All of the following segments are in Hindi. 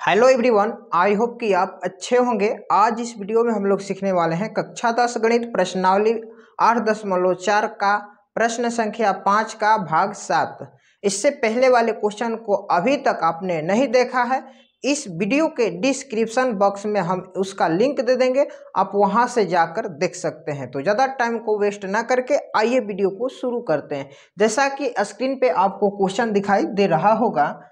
हेलो एवरीवन, आई होप कि आप अच्छे होंगे। आज इस वीडियो में हम लोग सीखने वाले हैं कक्षा 10 गणित प्रश्नावली 8.4 का प्रश्न संख्या 5 का भाग 7। इससे पहले वाले क्वेश्चन को अभी तक आपने नहीं देखा है, इस वीडियो के डिस्क्रिप्शन बॉक्स में हम उसका लिंक दे देंगे, आप वहां से जाकर देख सकते हैं। तो ज़्यादा टाइम को वेस्ट ना करके आइए वीडियो को शुरू करते हैं। जैसा कि स्क्रीन पे आपको क्वेश्चन दिखाई दे रहा होगा,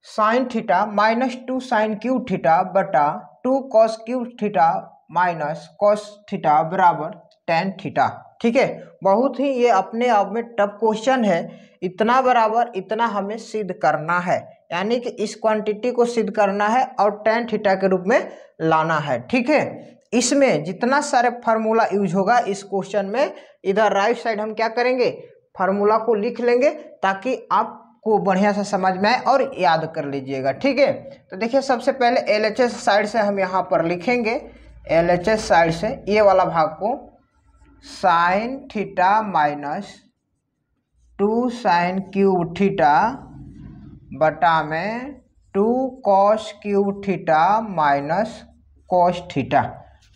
sine theta -2 sine cube theta बटा 2 cos cube theta minus cos theta बराबर टेन थीटा। ठीक है, बहुत ही ये अपने आप में टफ क्वेश्चन है। इतना बराबर इतना हमें सिद्ध करना है, यानी कि इस क्वांटिटी को सिद्ध करना है और टेन थीटा के रूप में लाना है। ठीक है, इसमें जितना सारे फार्मूला यूज होगा इस क्वेश्चन में, इधर राइट साइड हम क्या करेंगे, फार्मूला को लिख लेंगे ताकि आप को बढ़िया से समझ में आए और याद कर लीजिएगा। ठीक है, तो देखिए सबसे पहले LHS साइड से हम यहाँ पर लिखेंगे। LHS साइड से ये वाला भाग को sign theta -2 sine cube theta बटा में 2 cos cube theta minus cos theta.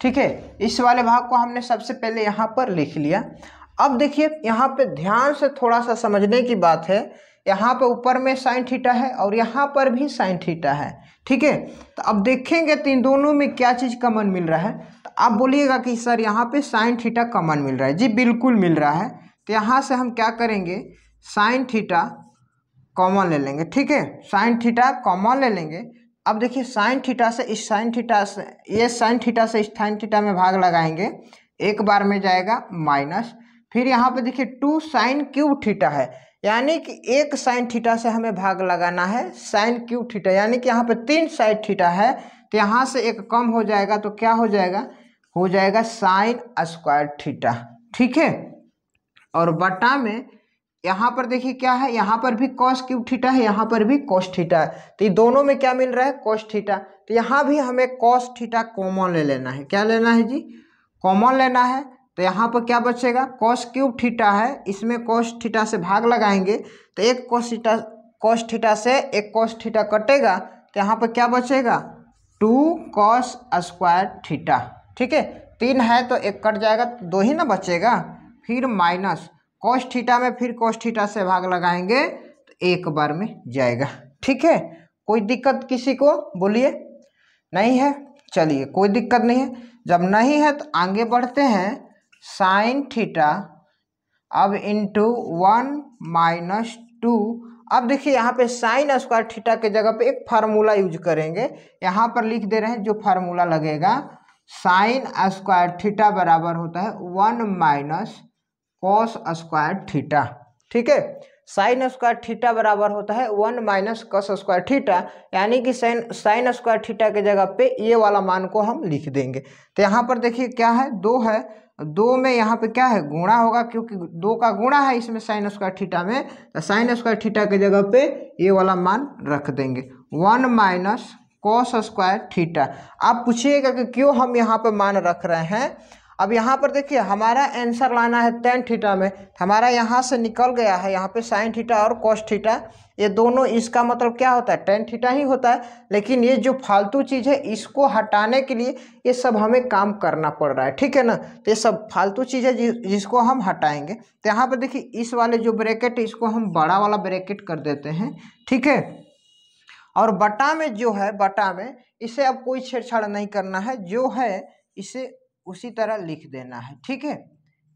ठीक है, इस वाले भाग को हमने सबसे पहले यहाँ पर लिख लिया। अब देखिए यहाँ पे ध्यान से थोड़ा सा समझने की बात है, यहाँ पे ऊपर में साइन थीटा है और यहाँ पर भी साइन थीटा है। ठीक है, तो अब देखेंगे तो इन दोनों में क्या चीज़ कॉमन मिल रहा है। तो आप बोलिएगा कि सर यहाँ पे साइन थीटा कॉमन मिल रहा है। जी बिल्कुल मिल रहा है। तो यहाँ से हम क्या करेंगे, साइन थीटा कॉमन ले लेंगे। ठीक है, साइन थीटा कॉमन ले लेंगे। अब देखिए साइन थीटा से इस साइन थीटा से, ये साइन थीटा से इस साइन थीटा में भाग लगाएंगे, एक बार में जाएगा माइनस। फिर यहाँ पे देखिए 2 साइन क्यूब थीटा है, यानी कि एक साइन थीटा से हमें भाग लगाना है साइन क्यूब थीटा, यानी कि यहाँ पे 3 साइन थीटा है। तो यहाँ से एक कम हो जाएगा तो क्या हो जाएगा, हो जाएगा साइन स्क्वायर थीटा। ठीक है, और बटा में यहाँ पर देखिए क्या है, यहाँ पर भी कॉस क्यूब थीटा है, यहाँ पर भी कॉस थीटा है। तो ये दोनों में क्या मिल रहा है, कॉस थीटा। तो यहाँ भी हमें कॉस थीटा कॉमन ले लेना है। क्या लेना है जी, कॉमन लेना है। तो यहाँ पर क्या बचेगा, कॉस क्यूब थीटा है, इसमें कॉस थीटा से भाग लगाएंगे तो एक कॉस थीटा से एक कॉस थीटा कटेगा। तो यहाँ पर क्या बचेगा, 2 कॉस स्क्वायर थीटा। ठीक है, 3 है तो एक कट जाएगा तो 2 ही ना बचेगा। फिर माइनस कॉस थीटा में फिर कॉस थीटा से भाग लगाएंगे तो एक बार में जाएगा। ठीक है, कोई दिक्कत किसी को बोलिए, नहीं है? चलिए कोई दिक्कत नहीं है। जब नहीं है तो आगे बढ़ते हैं। साइन थीटा अब इंटू 1 - 2। अब देखिए यहाँ पे साइन स्क्वायर थीटा के जगह पे एक फार्मूला यूज करेंगे, यहाँ पर लिख दे रहे हैं जो फार्मूला लगेगा। साइन स्क्वायर थीटा बराबर होता है 1 - कॉस स्क्वायर थीटा। ठीक है, साइन स्क्वायर थीटा बराबर होता है 1 - कॉस स्क्वायर थीटा, यानी कि साइन स्क्वायर थीटा के जगह पे ये वाला मान को हम लिख देंगे। तो यहाँ पर देखिए क्या है, 2 है, 2 में यहाँ पे क्या है, गुणा होगा, क्योंकि 2 का गुणा है इसमें साइन स्क्वायर थीटा में। तो साइन स्क्वायर थीटा के जगह पे ये वाला मान रख देंगे, 1 - कॉस स्क्वायर थीटा। आप पूछिएगा कि क्यों हम यहाँ पे मान रख रहे हैं। अब यहाँ पर देखिए हमारा आंसर लाना है टेन थीटा में, हमारा यहाँ से निकल गया है, यहाँ पे साइन थीटा और कॉस थीटा, ये दोनों, इसका मतलब क्या होता है, टेन थीटा ही होता है। लेकिन ये जो फालतू चीज़ है इसको हटाने के लिए ये सब हमें काम करना पड़ रहा है। ठीक है ना, तो ये सब फालतू चीज़ है जिसको हम हटाएंगे। तो यहाँ पर देखिए इस वाले जो ब्रैकेट है इसको हम बड़ा वाला ब्रैकेट कर देते हैं। ठीक है, और बटा में जो है, बटा में इसे अब कोई छेड़छाड़ नहीं करना है, जो है इसे उसी तरह लिख देना है। ठीक है,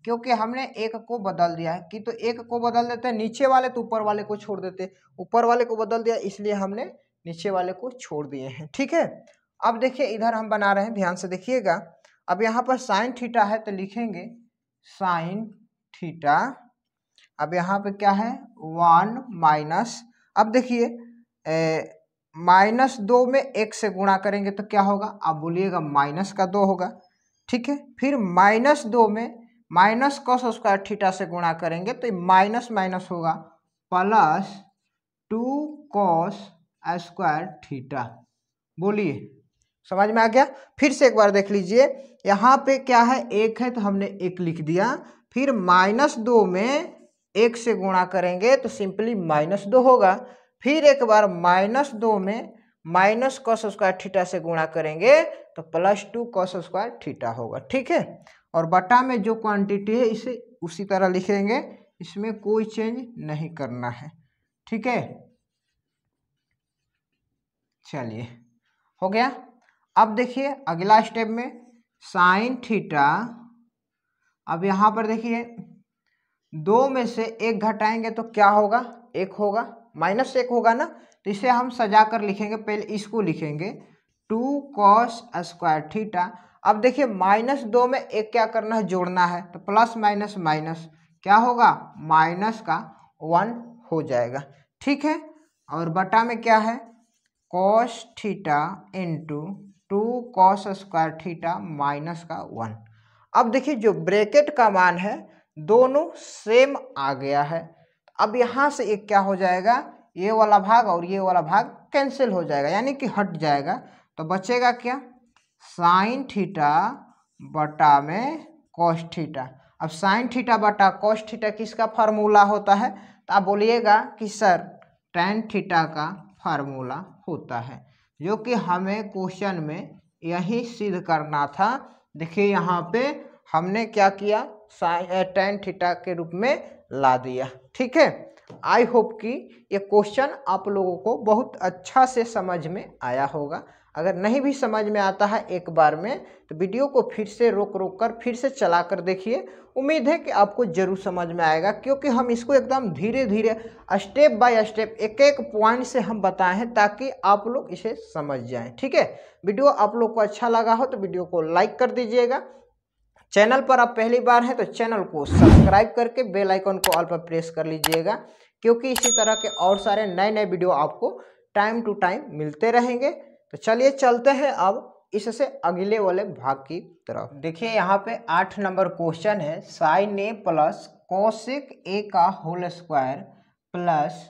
क्योंकि हमने एक को बदल दिया है, कि तो एक को बदल देते हैं नीचे वाले तो ऊपर वाले को छोड़ देते, ऊपर वाले को बदल दिया इसलिए हमने नीचे वाले को छोड़ दिए हैं। ठीक है, अब देखिए इधर हम बना रहे हैं, ध्यान से देखिएगा। अब यहाँ पर साइन थीटा है तो लिखेंगे साइन थीटा। अब यहाँ पे क्या है, 1 - अब देखिए -2 में 1 से गुणा करेंगे तो क्या होगा, आप बोलिएगा -2 होगा। ठीक है, फिर -2 में माइनस कॉस स्क्वायर थीटा से गुणा करेंगे तो माइनस माइनस होगा, +2 कॉस स्क्वायर थीटा। बोलिए समझ में आ गया? फिर से एक बार देख लीजिए, यहाँ पे क्या है, 1 है तो हमने 1 लिख दिया। फिर -2 में 1 से गुणा करेंगे तो सिंपली -2 होगा। फिर एक बार -2 में माइनस कॉस स्क्वायर थीटा से गुणा करेंगे तो +2 कॉस स्क्वायर थीटा होगा। ठीक है, और बटा में जो क्वांटिटी है इसे उसी तरह लिखेंगे, इसमें कोई चेंज नहीं करना है। ठीक है, चलिए हो गया। अब देखिए अगला स्टेप में साइन थीटा, अब यहाँ पर देखिए 2 में से 1 घटाएंगे तो क्या होगा, 1 होगा, -1 होगा ना, तो इसे हम सजा कर लिखेंगे। पहले इसको लिखेंगे 2 कॉस स्क्वायर थीटा। अब देखिए -2 में 1 क्या करना है, जोड़ना है, तो प्लस माइनस माइनस क्या होगा, माइनस का 1 हो जाएगा। ठीक है, और बटा में क्या है, cos theta into 2 cos square theta minus का 1। अब देखिए जो ब्रैकेट का मान है दोनों सेम आ गया है। अब यहाँ से एक क्या हो जाएगा, ये वाला भाग और ये वाला भाग कैंसिल हो जाएगा, यानी कि हट जाएगा। तो बचेगा क्या, साइन थीटा बटा में कॉस थीटा। अब साइन थीटा बटा कॉस थीटा किसका फार्मूला होता है, तो आप बोलिएगा कि सर टैन थीटा का फार्मूला होता है, जो कि हमें क्वेश्चन में यही सिद्ध करना था। देखिए यहाँ पे हमने क्या किया, टैन थीटा के रूप में ला दिया। ठीक है, आई होप कि ये क्वेश्चन आप लोगों को बहुत अच्छा से समझ में आया होगा। अगर नहीं भी समझ में आता है एक बार में, तो वीडियो को फिर से रोक कर फिर से चला कर देखिए। उम्मीद है कि आपको जरूर समझ में आएगा, क्योंकि हम इसको एकदम धीरे धीरे स्टेप बाय स्टेप एक एक पॉइंट से हम बताए हैं, ताकि आप लोग इसे समझ जाएं। ठीक है, वीडियो आप लोग को अच्छा लगा हो तो वीडियो को लाइक कर दीजिएगा। चैनल पर आप पहली बार हैं तो चैनल को सब्सक्राइब करके बेल आइकन को ऑल पर प्रेस कर लीजिएगा, क्योंकि इसी तरह के और सारे नए नए वीडियो आपको टाइम टू टाइम मिलते रहेंगे। तो चलिए चलते हैं अब इससे अगले वाले भाग की तरफ। देखिए यहाँ पे 8 नंबर क्वेश्चन है, sine A plus cosec A का whole square plus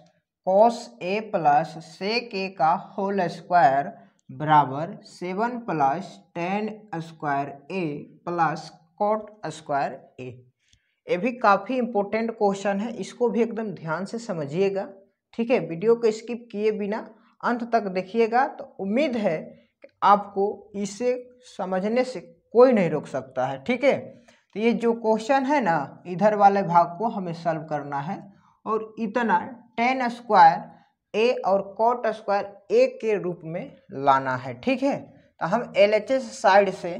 cos A plus sec A का होल स्क्वायर बराबर 7 plus tan square A plus cot square A. ये भी काफ़ी इंपॉर्टेंट क्वेश्चन है, इसको भी एकदम ध्यान से समझिएगा। ठीक है, वीडियो को स्किप किए बिना अंत तक देखिएगा, तो उम्मीद है कि आपको इसे समझने से कोई नहीं रोक सकता है। ठीक है, तो ये जो क्वेश्चन है ना, इधर वाले भाग को हमें सॉल्व करना है, और इतना टेन स्क्वायर ए और कॉट स्क्वायर ए के रूप में लाना है। ठीक है, तो हम LHS साइड से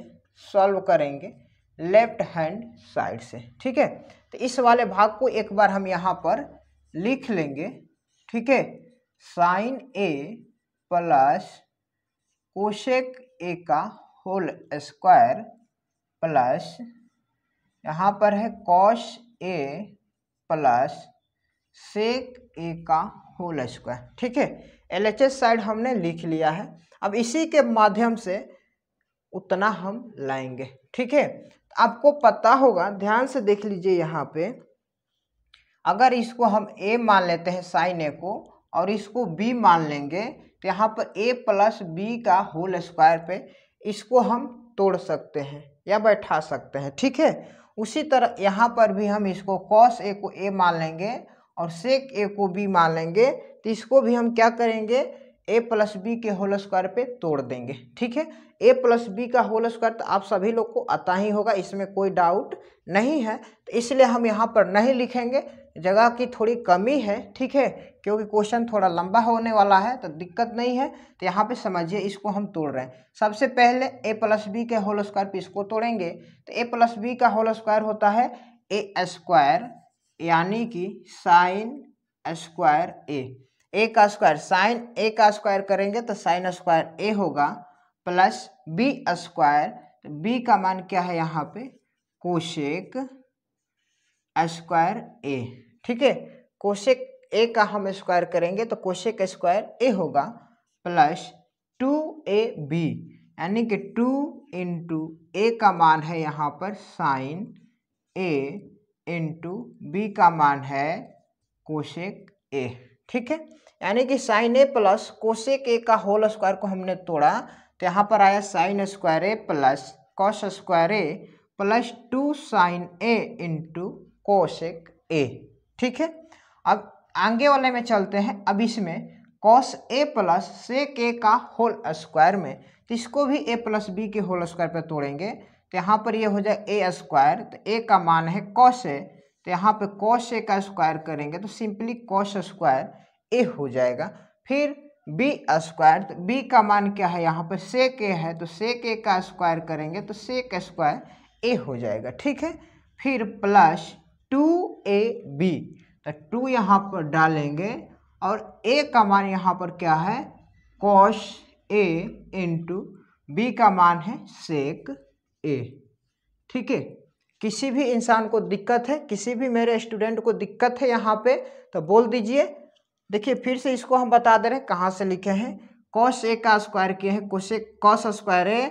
सॉल्व करेंगे, लेफ्ट हैंड साइड से। ठीक है, तो इस वाले भाग को एक बार हम यहाँ पर लिख लेंगे। ठीक है, sine A plus cosec A का होल स्क्वायर प्लस यहाँ पर है cos A plus sec A का होल स्क्वायर। ठीक है, LHS साइड हमने लिख लिया है। अब इसी के माध्यम से उतना हम लाएंगे। ठीक है, आपको पता होगा, ध्यान से देख लीजिए यहाँ पे, अगर इसको हम a मान लेते हैं साइन ए को, और इसको b मान लेंगे, तो यहाँ पर a प्लस बी का होल स्क्वायर पे इसको हम तोड़ सकते हैं या बैठा सकते हैं। ठीक है, उसी तरह यहाँ पर भी हम इसको कॉस ए को a मान लेंगे और सेक ए को b मान लेंगे, तो इसको भी हम क्या करेंगे, a प्लस बी के होल स्क्वायर पे तोड़ देंगे। ठीक है, a प्लस बी का होल स्क्वायर तो आप सभी लोग को आता ही होगा, इसमें कोई डाउट नहीं है, तो इसलिए हम यहाँ पर नहीं लिखेंगे, जगह की थोड़ी कमी है। ठीक है, क्योंकि क्वेश्चन थोड़ा लंबा होने वाला है, तो दिक्कत नहीं है। तो यहाँ पे समझिए, इसको हम तोड़ रहे हैं। सबसे पहले a प्लस बी के होल स्क्वायर पे इसको तोड़ेंगे, तो a प्लस बी का होल स्क्वायर होता है a स्क्वायर, यानी कि साइन स्क्वायर ए का स्क्वायर, साइन ए का स्क्वायर करेंगे तो साइन स्क्वायर ए होगा, प्लस बी स्क्वायर, तो बी का मान क्या है यहाँ पे, कोसेक स्क्वायर ए। ठीक है, कोसेक ए का हम स्क्वायर करेंगे तो कोसेक स्क्वायर ए होगा, प्लस 2ab, यानी कि 2 इंटू ए का मान है यहाँ पर साइन ए इंटू बी का मान है कोसेक ए। ठीक है, यानी कि sine A plus cosec A का होल स्क्वायर को हमने तोड़ा, तो यहाँ पर आया sine square A plus cos square A plus 2 sine A into cosec A. ठीक है, अब आगे वाले में चलते हैं। अब इसमें cos A plus sec A का होल स्क्वायर में, तो इसको भी ए प्लस बी के होल स्क्वायर पे तोड़ेंगे तो यहाँ पर ये हो जाए ए स्क्वायर, तो ए का मान है कॉस ए, तो यहाँ पे कॉस ए का स्क्वायर करेंगे तो सिंपली कॉस स्क्वायर ए हो जाएगा। फिर बी स्क्वायर, तो बी का मान क्या है यहाँ पे सेक ए है, तो सेक ए का स्क्वायर करेंगे तो सेक स्क्वायर ए हो जाएगा। ठीक है, फिर प्लस 2ab, तो 2 यहाँ पर डालेंगे और ए का मान यहाँ पर क्या है कॉस ए इंटू बी का मान है सेक ए। ठीक है, किसी भी इंसान को दिक्कत है, किसी भी मेरे स्टूडेंट को दिक्कत है यहाँ पे तो बोल दीजिए। देखिए फिर से इसको हम बता दे रहे हैं कहाँ से लिखे हैं, कॉस ए का स्क्वायर किए हैं कॉस स्क्वायर ए,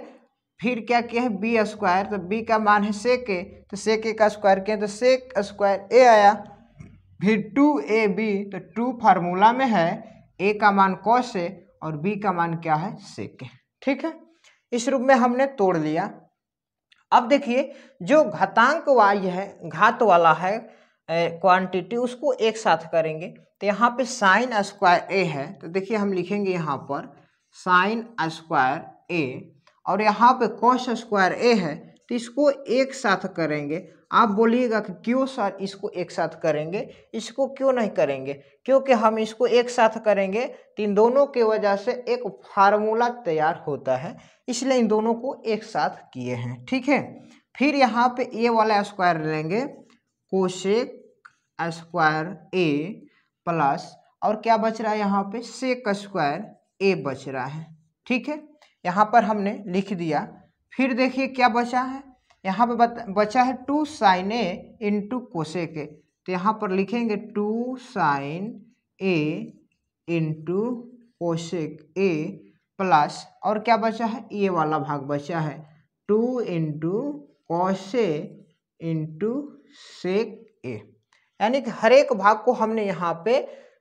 फिर क्या किया है बी स्क्वायर, तो बी का मान है सेक ए, तो सेक ए का स्क्वायर किए तो सेक स्क्वायर ए आया। फिर 2ab, तो 2 फार्मूला में है, ए का मान कॉस ए और बी का मान क्या है सेक ए। ठीक है, इस रूप में हमने तोड़ लिया। अब देखिए जो घातांक y है, घात वाला है क्वांटिटी, उसको एक साथ करेंगे तो यहाँ पे साइन स्क्वायर ए है, तो देखिए हम लिखेंगे यहाँ पर साइन स्क्वायर ए, और यहाँ पे कॉस स्क्वायर ए है, तो इसको एक साथ करेंगे। आप बोलिएगा कि क्यों सर इसको एक साथ करेंगे, इसको क्यों नहीं करेंगे, क्योंकि हम इसको एक साथ करेंगे तो इन दोनों की वजह से एक फार्मूला तैयार होता है, इसलिए इन दोनों को एक साथ किए हैं। ठीक है, फिर यहाँ पे ए वाला स्क्वायर लेंगे कोसेक स्क्वायर ए प्लस, और क्या बच रहा है यहाँ पे सेक स्क्वायर ए बच रहा है। ठीक है, यहाँ पर हमने लिख दिया। फिर देखिए क्या बचा है, यहाँ पे बचा है 2 sine A into cosec A, तो यहाँ पर लिखेंगे 2 sine A into cosec A plus, और क्या बचा है ये वाला भाग बचा है 2 into cos A into sec ए, यानी कि हर एक भाग को हमने यहाँ पे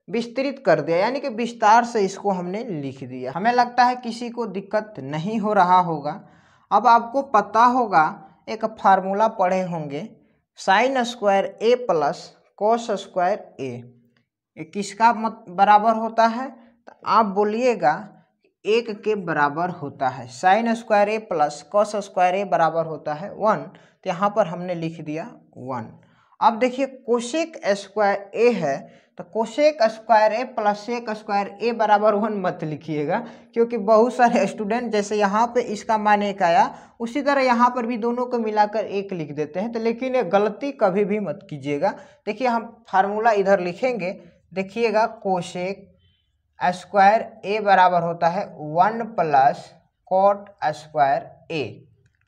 विस्तृत कर दिया, यानी कि विस्तार से इसको हमने लिख दिया। हमें लगता है किसी को दिक्कत नहीं हो रहा होगा। अब आपको पता होगा, एक फार्मूला पढ़े होंगे sign square A plus cos square A, ये किसका बराबर होता है, तो आप बोलिएगा 1 के बराबर होता है। Sign square A plus cos square ए बराबर होता है 1, तो यहाँ पर हमने लिख दिया 1। अब देखिए कोसेक स्क्वायर ए है, तो cosec square A plus sec square ए बराबर 1 मत लिखिएगा, क्योंकि बहुत सारे स्टूडेंट जैसे यहाँ पे इसका मान 1 आया, उसी तरह यहाँ पर भी दोनों को मिलाकर 1 लिख देते हैं, तो लेकिन ये गलती कभी भी मत कीजिएगा। देखिए हम फार्मूला इधर लिखेंगे, देखिएगा कोसेक स्क्वायर ए बराबर होता है 1 प्लस कॉट स्क्वायर ए।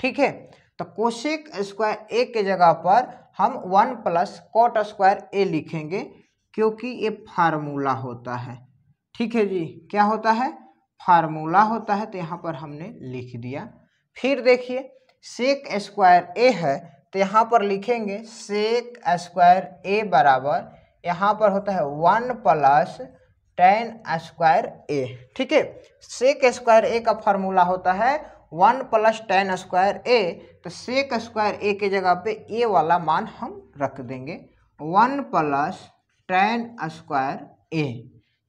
ठीक है, तो कोसेक स्क्वायर ए के जगह पर हम 1 प्लस कॉट स्क्वायर ए लिखेंगे, क्योंकि ये फार्मूला होता है। ठीक है जी, क्या होता है फार्मूला होता है, तो यहाँ पर हमने लिख दिया। फिर देखिए सेक स्क्वायर ए है, तो यहाँ पर लिखेंगे सेक स्क्वायर ए बराबर यहाँ पर होता है 1 प्लस टेन स्क्वायर ए। ठीक है, सेक स्क्वायर ए का फार्मूला होता है 1 प्लस टेन स्क्वायर ए, तो सेक स्क्वायर ए के जगह पे ए वाला मान हम रख देंगे 1 प्लस टेन स्क्वायर ए।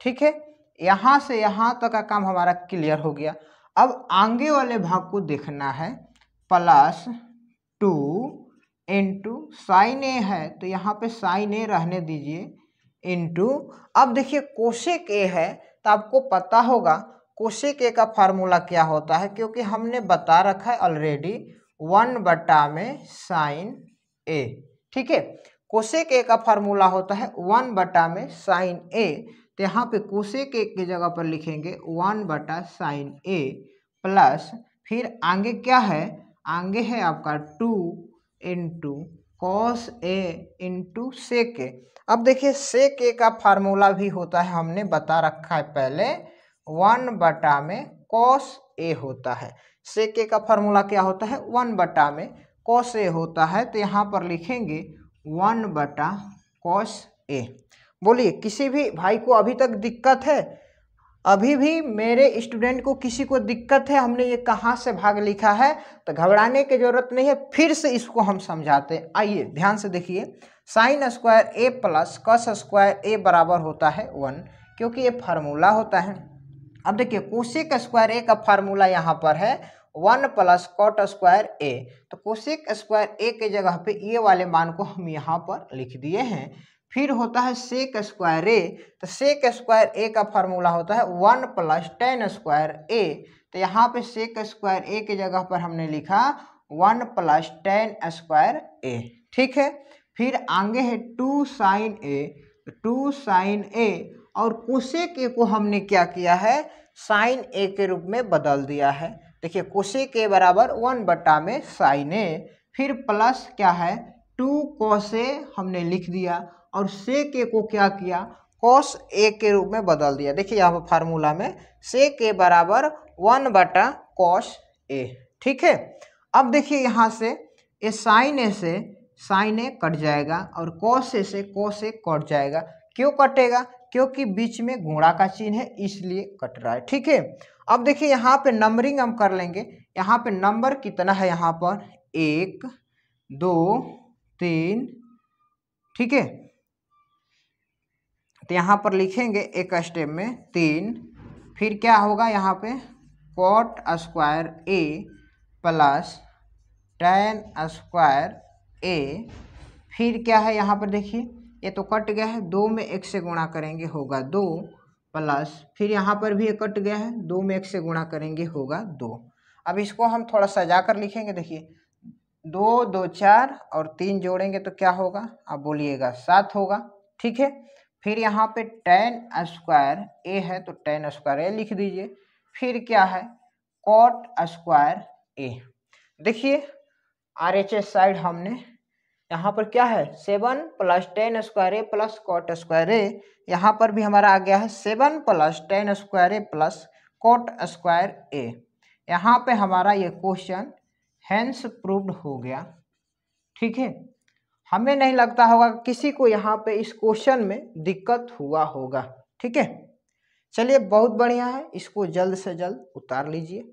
ठीक है, यहाँ से यहाँ तक का काम हमारा क्लियर हो गया। अब आगे वाले भाग को देखना है, प्लस 2 इंटू साइन ए है, तो यहाँ पे साइन ए रहने दीजिए, इंटू अब देखिए कोसेक ए है, तो आपको पता होगा कोसेक ए का फार्मूला क्या होता है, क्योंकि हमने बता रखा है ऑलरेडी 1 बटा में साइन ए। ठीक है, कोसेक ए का फार्मूला होता है 1 बटा में साइन ए, तो यहाँ पे कोसेक ए की जगह पर लिखेंगे 1 बटा साइन ए प्लस, फिर आगे क्या है, आगे है आपका 2 into cos A into sec ए। अब देखिए सेक ए का फार्मूला भी होता है, हमने बता रखा है पहले 1 बटा में कॉस ए होता है। सेक ए का फार्मूला क्या होता है 1 बटा में कॉस ए होता है, तो यहाँ पर लिखेंगे 1 बटा कॉस ए। बोलिए किसी भी भाई को अभी तक दिक्कत है, अभी भी मेरे स्टूडेंट को किसी को दिक्कत है, हमने ये कहाँ से भाग लिखा है, तो घबराने की जरूरत नहीं है, फिर से इसको हम समझाते हैं। आइए ध्यान से देखिए, sign square A plus cos square ए बराबर होता है 1, क्योंकि ये फार्मूला होता है। अब देखिए कोसेक स्क्वायर ए का फार्मूला यहाँ पर है 1 प्लस कॉट स्क्वायर ए। तो कोसेक स्क्वायर ए के जगह पे ये वाले मान को हम यहाँ पर लिख दिए हैं। फिर होता है सेक स्क्वायर ए। तो सेक स्क्वायर ए का फार्मूला होता है 1 प्लस टेन स्क्वायर ए। तो यहाँ पे सेक स्क्वायर ए के जगह पर हमने लिखा 1 प्लस टेन स्क्वायर ए। ठीक है, फिर आगे है 2 साइन ए। 2 साइन ए और कोसेक ए को हमने क्या किया है, साइन ए के रूप में बदल दिया है। देखिए कोसेक ए बराबर 1 बटा में साइन ए, फिर प्लस क्या है 2 कॉस ए हमने लिख दिया और सेक ए को क्या किया, कॉस ए के रूप में बदल दिया। देखिए यहाँ पर फार्मूला में सेक ए बराबर 1 बटा कॉस ए। ठीक है, अब देखिए यहाँ से ये साइन ए से साइन ए कट जाएगा और कॉस ए से कॉस ए कट जाएगा। क्यों कटेगा, क्योंकि बीच में गुणा का चिन्ह है इसलिए कट रहा है। ठीक है, अब देखिए यहाँ पे नंबरिंग हम कर लेंगे। यहाँ पे नंबर कितना है, यहाँ पर 1 2 3। ठीक है, तो यहाँ पर लिखेंगे एक स्टेप में 3। फिर क्या होगा यहाँ पे cot square A plus tan square ए। फिर क्या है यहाँ पर देखिए ये तो कट गया है, 2 में 1 से गुणा करेंगे होगा 2 प्लस, फिर यहाँ पर भी ये कट गया है, 2 में 1 से गुणा करेंगे होगा 2। अब इसको हम थोड़ा सजा कर लिखेंगे। देखिए 2 2 4 और 3 जोड़ेंगे तो क्या होगा, आप बोलिएगा 7 होगा। ठीक है, फिर यहाँ पे टेन स्क्वायर ए है तो टेन स्क्वायर ए लिख दीजिए। फिर क्या है कॉट स्क्वायर ए। देखिए RHS साइड हमने यहाँ पर क्या है 7 plus tan square A plus cot square ए। यहाँ पर भी हमारा आ गया है 7 plus tan square A plus cot square ए। यहाँ पे हमारा ये क्वेश्चन हेंस प्रूव्ड हो गया। ठीक है, हमें नहीं लगता होगा किसी को यहाँ पे इस क्वेश्चन में दिक्कत हुआ होगा। ठीक है, चलिए बहुत बढ़िया है, इसको जल्द से जल्द उतार लीजिए।